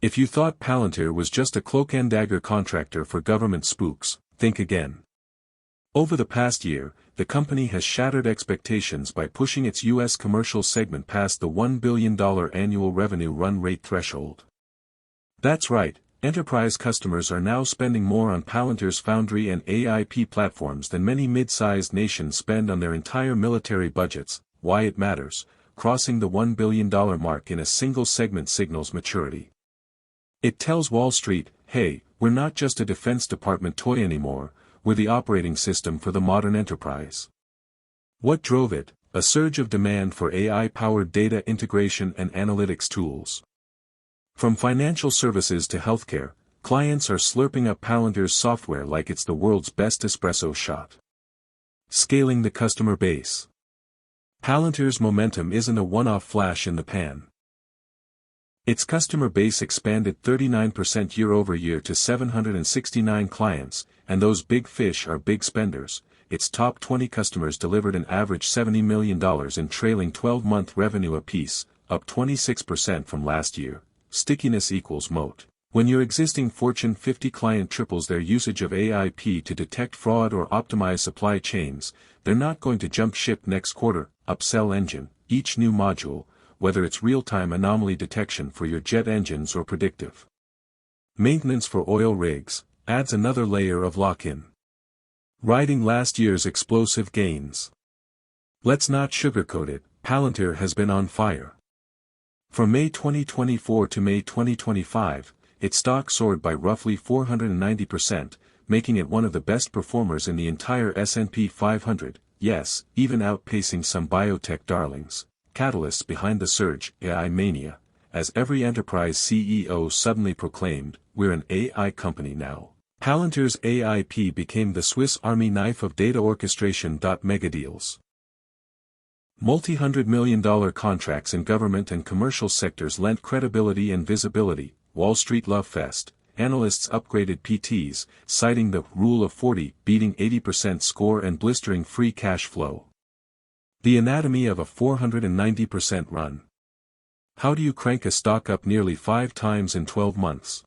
If you thought Palantir was just a cloak-and-dagger contractor for government spooks, think again. Over the past year, the company has shattered expectations by pushing its U.S. commercial segment past the $1 billion annual revenue run rate threshold. That's right, enterprise customers are now spending more on Palantir's Foundry and AIP platforms than many mid-sized nations spend on their entire military budgets. Why it matters: crossing the $1 billion mark in a single segment signals maturity. It tells Wall Street, hey, we're not just a Defense Department toy anymore, we're the operating system for the modern enterprise. What drove it? A surge of demand for AI-powered data integration and analytics tools. From financial services to healthcare, clients are slurping up Palantir's software like it's the world's best espresso shot. Scaling the customer base. Palantir's momentum isn't a one-off flash in the pan. Its customer base expanded 39% year-over-year to 769 clients, and those big fish are big spenders. Its top 20 customers delivered an average $70 million in trailing 12-month revenue apiece, up 26% from last year. Stickiness equals moat. When your existing Fortune 50 client triples their usage of AIP to detect fraud or optimize supply chains, they're not going to jump ship next quarter. Upsell engine. Each new module, whether it's real-time anomaly detection for your jet engines or predictive maintenance for oil rigs, adds another layer of lock-in. Riding last year's explosive gains. Let's not sugarcoat it, Palantir has been on fire. From May 2024 to May 2025, its stock soared by roughly 490%, making it one of the best performers in the entire S&P 500, yes, even outpacing some biotech darlings. Catalysts behind the surge: AI mania. As every enterprise CEO suddenly proclaimed, we're an AI company now. Palantir's AIP became the Swiss Army knife of data orchestration. Megadeals. Multi-hundred-million-dollar contracts in government and commercial sectors lent credibility and visibility. Wall Street love fest. Analysts upgraded PTs, citing the Rule of 40, beating 80% score and blistering free cash flow. The anatomy of a 490% run. How do you crank a stock up nearly 5 times in 12 months?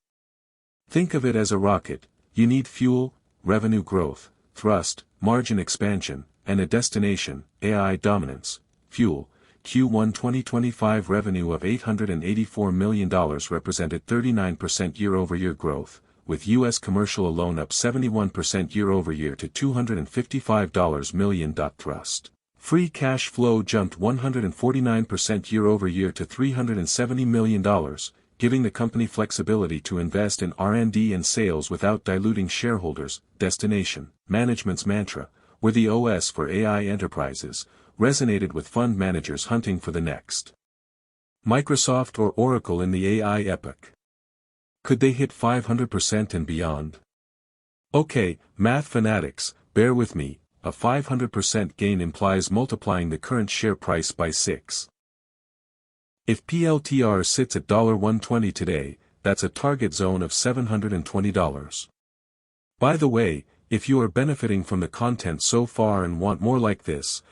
Think of it as a rocket. You need fuel, revenue growth, thrust, margin expansion, and a destination: AI dominance. Fuel. Q1 2025 revenue of $884 million represented 39% year-over-year growth, with U.S. commercial alone up 71% year-over-year to $255 million. Thrust. Free cash flow jumped 149% year-over-year to $370 million, giving the company flexibility to invest in R&D and sales without diluting shareholders. Destination. Management's mantra, we're the OS for AI enterprises, resonated with fund managers hunting for the next Microsoft or Oracle in the AI epoch. Could they hit 500% and beyond? Okay, math fanatics, bear with me. A 500% gain implies multiplying the current share price by 6. If PLTR sits at $120 today, that's a target zone of $720. By the way, if you are benefiting from the content so far and want more like this,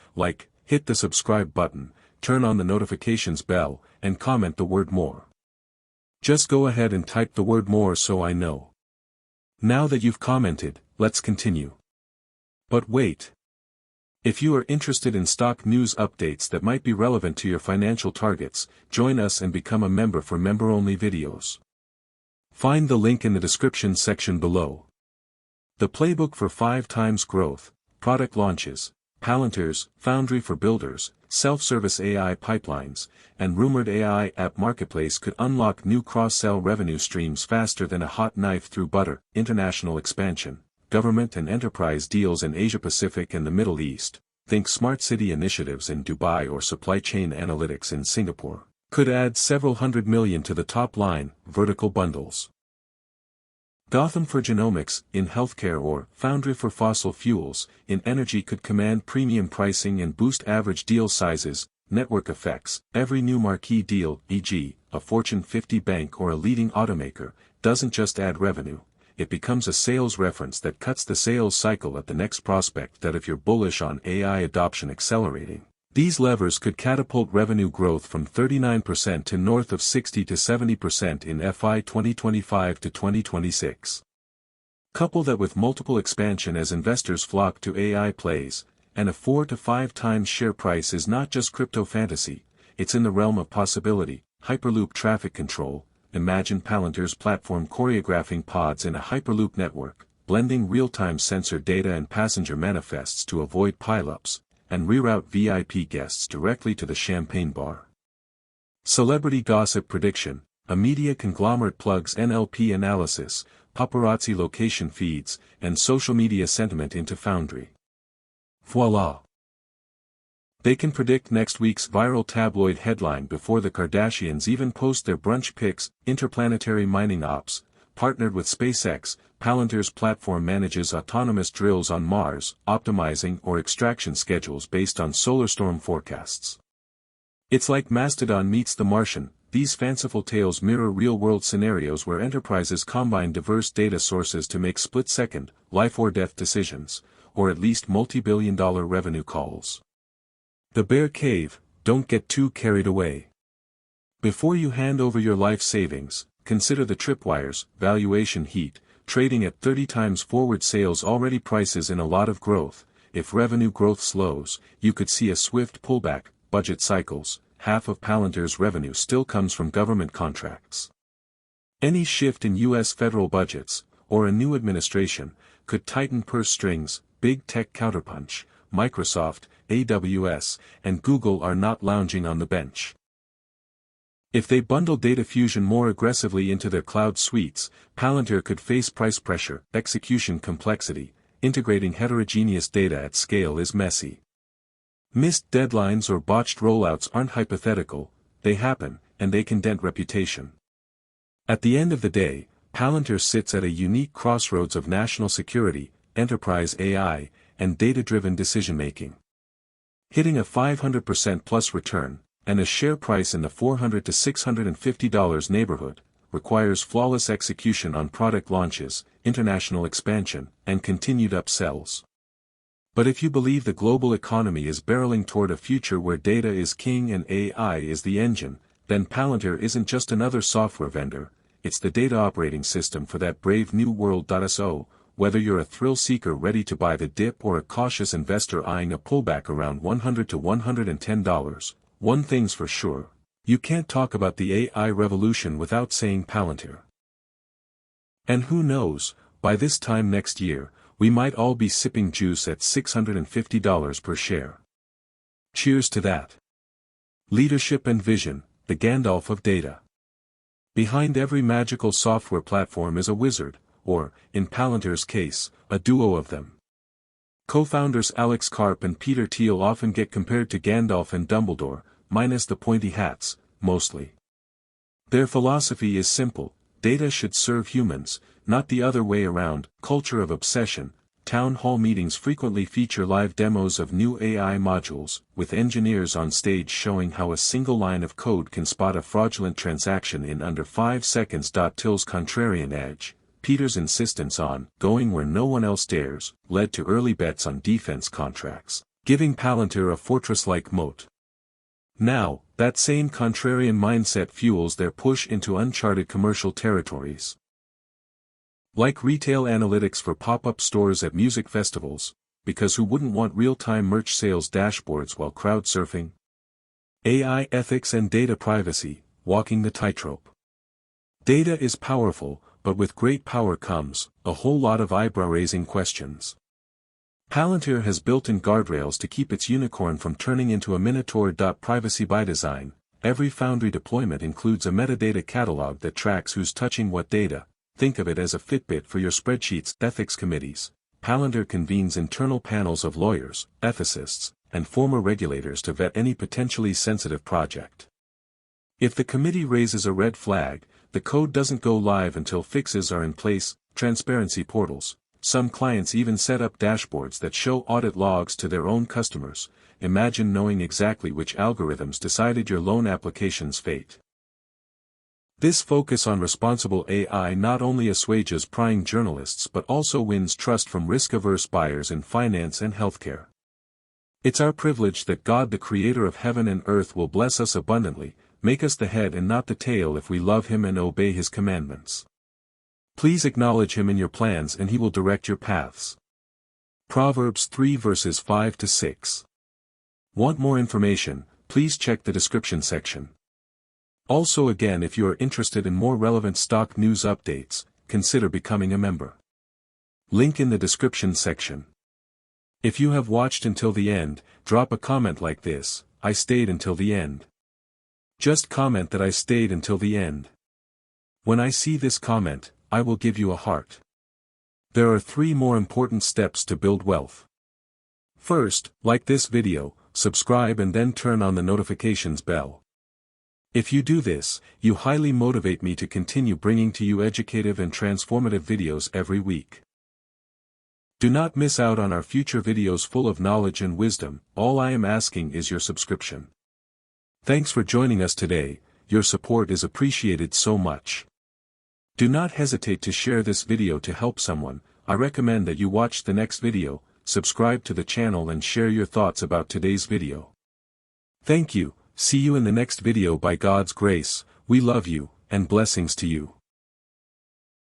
hit the subscribe button, turn on the notifications bell, and comment the word more. Just go ahead and type the word more so I know. Now that you've commented, let's continue. But wait. If you are interested in stock news updates that might be relevant to your financial targets, join us and become a member for member-only videos. Find the link in the description section below. The playbook for 5 times growth, product launches, Palantir's Foundry for Builders, self-service AI pipelines, and rumored AI app marketplace could unlock new cross-sell revenue streams faster than a hot knife through butter. International expansion. Government and enterprise deals in Asia-Pacific and the Middle East, think smart city initiatives in Dubai or supply chain analytics in Singapore, could add several $100 million to the top line. Vertical bundles. Gotham for genomics, in healthcare, or Foundry for fossil fuels, in energy could command premium pricing and boost average deal sizes. Network effects. Every new marquee deal, e.g., a Fortune 50 bank or a leading automaker, doesn't just add revenue. It becomes a sales reference that cuts the sales cycle at the next prospect. That if you're bullish on AI adoption accelerating, These levers could catapult revenue growth from 39% to north of 60 to 70% in FY 2025 to 2026. Couple that with multiple expansion as investors flock to AI plays, and a 4 to 5 times share price is not just crypto fantasy, it's in the realm of possibility. Hyperloop traffic control. Imagine Palantir's platform choreographing pods in a Hyperloop network, blending real-time sensor data and passenger manifests to avoid pileups, and reroute VIP guests directly to the champagne bar. Celebrity gossip prediction. A media conglomerate plugs NLP analysis, paparazzi location feeds, and social media sentiment into Foundry. Voila! They can predict next week's viral tabloid headline before the Kardashians even post their brunch pics. Interplanetary mining ops. Partnered with SpaceX, Palantir's platform manages autonomous drills on Mars, optimizing or extraction schedules based on solar storm forecasts. It's like Mastodon meets the Martian. These fanciful tales mirror real-world scenarios where enterprises combine diverse data sources to make split-second, life-or-death decisions, or at least multi-billion-dollar revenue calls. The bear cave. Don't get too carried away. Before you hand over your life savings, consider the tripwires. Valuation heat. Trading at 30 times forward sales already prices in a lot of growth. If revenue growth slows, you could see a swift pullback. Budget cycles. Half of Palantir's revenue still comes from government contracts. Any shift in U.S. federal budgets, or a new administration, could tighten purse strings. Big tech counterpunch. Microsoft, AWS, and Google are not lounging on the bench. If they bundle data fusion more aggressively into their cloud suites, Palantir could face price pressure. Execution complexity. Integrating heterogeneous data at scale is messy. Missed deadlines or botched rollouts aren't hypothetical, they happen, and they can dent reputation. At the end of the day, Palantir sits at a unique crossroads of national security, enterprise AI, and data-driven decision-making. Hitting a 500% plus return, and a share price in the $400 to $650 neighborhood, requires flawless execution on product launches, international expansion, and continued upsells. But if you believe the global economy is barreling toward a future where data is king and AI is the engine, then Palantir isn't just another software vendor, it's the data operating system for that brave new world. So, whether you're a thrill seeker ready to buy the dip or a cautious investor eyeing a pullback around $100 to $110, one thing's for sure, you can't talk about the AI revolution without saying Palantir. And who knows, by this time next year, we might all be sipping juice at $650 per share. Cheers to that. Leadership and vision, the Gandalf of data. Behind every magical software platform is a wizard, or, in Palantir's case, a duo of them. Co-founders Alex Karp and Peter Thiel often get compared to Gandalf and Dumbledore, minus the pointy hats, mostly. Their philosophy is simple: data should serve humans, not the other way around. Culture of obsession. Town hall meetings frequently feature live demos of new AI modules, with engineers on stage showing how a single line of code can spot a fraudulent transaction in under 5 seconds. Till's contrarian edge. Peter's insistence on going where no one else dares, led to early bets on defense contracts, giving Palantir a fortress-like moat. Now, that same contrarian mindset fuels their push into uncharted commercial territories. Like retail analytics for pop-up stores at music festivals, because who wouldn't want real-time merch sales dashboards while crowd surfing? AI ethics and data privacy, walking the tightrope. Data is powerful, but with great power comes a whole lot of eyebrow-raising questions. Palantir has built-in guardrails to keep its unicorn from turning into a minotaur. Privacy by design. Every Foundry deployment includes a metadata catalog that tracks who's touching what data. Think of it as a Fitbit for your spreadsheets. Ethics committees. Palantir convenes internal panels of lawyers, ethicists, and former regulators to vet any potentially sensitive project. If the committee raises a red flag, the code doesn't go live until fixes are in place. Transparency portals. Some clients even set up dashboards that show audit logs to their own customers. Imagine knowing exactly which algorithms decided your loan application's fate. This focus on responsible AI not only assuages prying journalists but also wins trust from risk-averse buyers in finance and healthcare. It's our privilege that God, the creator of heaven and earth, will bless us abundantly, make us the head and not the tail if we love him and obey his commandments. Please acknowledge him in your plans and he will direct your paths. Proverbs 3 verses 5 to 6. Want more information? Please check the description section. Also again, if you are interested in more relevant stock news updates, consider becoming a member. Link in the description section. If you have watched until the end, drop a comment like this: I stayed until the end. Just comment that I stayed until the end. When I see this comment, I will give you a heart. There are 3 more important steps to build wealth. First, like this video, subscribe and then turn on the notifications bell. If you do this, you highly motivate me to continue bringing to you educative and transformative videos every week. Do not miss out on our future videos full of knowledge and wisdom. All I am asking is your subscription. Thanks for joining us today, your support is appreciated so much. Do not hesitate to share this video to help someone. I recommend that you watch the next video, subscribe to the channel and share your thoughts about today's video. Thank you, see you in the next video by God's grace. We love you, and blessings to you.